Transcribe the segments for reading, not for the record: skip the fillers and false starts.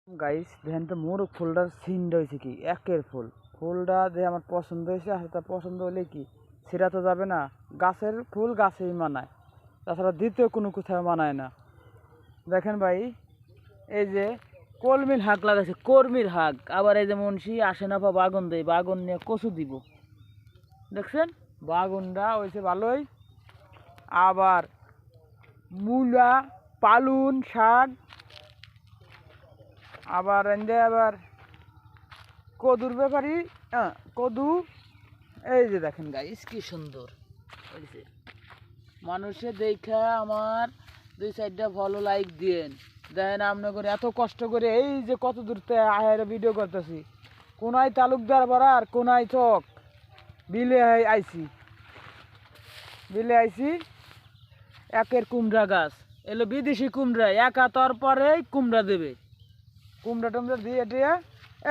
Guys দেখেন তো মোর ফুলটার সিনটা হয়েছে কি একের ফুল ফুলটা যে আমার পছন্দ হয়েছে আর তার পছন্দ হলে কি সেটা তো যাবে না। গাছের ফুল গাছেই মানায়, তাছাড়া দ্বিতীয় কোনো কোথাও মানায় না। দেখেন ভাই, এই যে কলমির শাক লাগাইছে, কর্মীর শাক, আবার এই যে মুন্সি আসে না বা বাগুন দেয়, বাগুন নিয়ে কচু দিব। দেখছেন বাগুনটা হয়েছে ভালোই। আবার মূলা, পালুন শাক, আবার এনে আবার কদুর ব্যাপারি, কদু। এই যে দেখেন গাইস কি সুন্দর হয়েছে। মানুষে দেখা আমার 2-4টা ভালো লাইক দিয়েন। দেখেন আপনি করে এত কষ্ট করে এই যে কত দূর থেকে আহের ভিডিও করতেছি। কোনায় তালুকদার পাড়ার কোনায় চক বিলে আইছি, একের কুমড়া গাছ এলো বিদেশি কুমড়া, এক হাতর পরেই কুমড়া দেবে। কুমড়া টুমড়া দিয়ে দিয়ে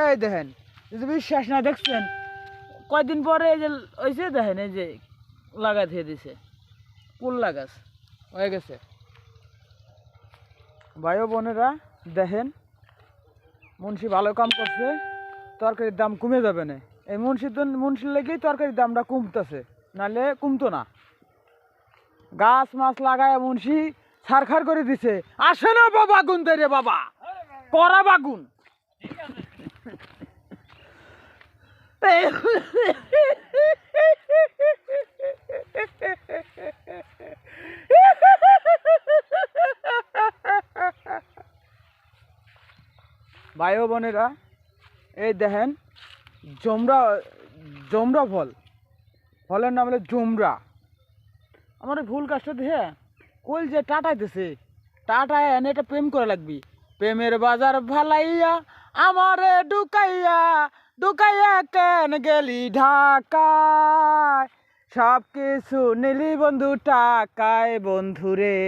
এই দেখেন, যদি বিশ্বাস না দেখছেন কয়দিন পরে এই যে হয়েছে দেখেন, এই যে লাগাই দিয়ে দিছে কুল্লা গাছ হয়ে গেছে। ভাই ও বোনেরা দেখেন, মুন্সি ভালো কাম করছে, তরকারির দাম কমে যাবে না। এই মুন্সির লেগেই তরকারির দামটা কমতেছে, নাহলে কমতো না। গাছ মাছ লাগায় মুন্সি ছারখার করে দিছে। আসে না বাবা গুন রে বাবা, করা বাগুন। ভাই ও বোনেরা এই দেখেন জমরা, জমরা ফল, ফলের নাম হলো জমরা। আমার ভুল কাজটা দেখে কই যে টাটাইতেছে, টাটায় এনে এটা প্রেম করে লাগবি। প্রেমের বাজার ভালাইয়া আমারে ঢুকাইয়া ঢুকাইয়া কেন গেলি ঢাকায়, সব কিছু নিলি বন্ধু টাকায়, বন্ধুরে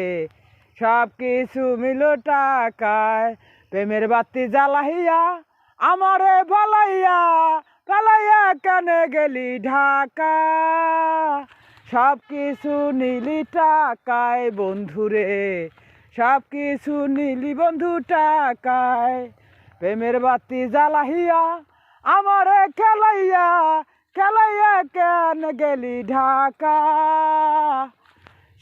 সব কিছু মিল টাকায়। প্রেমের বাতি জ্বালাইয়া আমারে ভালাইয়া ভালাইয়া কেন গেলি ঢাকা, সব কিছু নিলি টাকায় বন্ধুরে, সব কিছু নিলি বন্ধু টাকায়। প্রেমের বাতি জ্বালাইয়া আমারে খেলাইয়া খেলাইয়া কেন গেলি ঢাকা,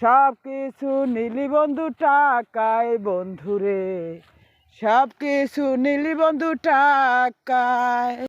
সব কিছু নিলি বন্ধু টাকায় বন্ধুরে, সব কিছু নিলি বন্ধু টাকায়।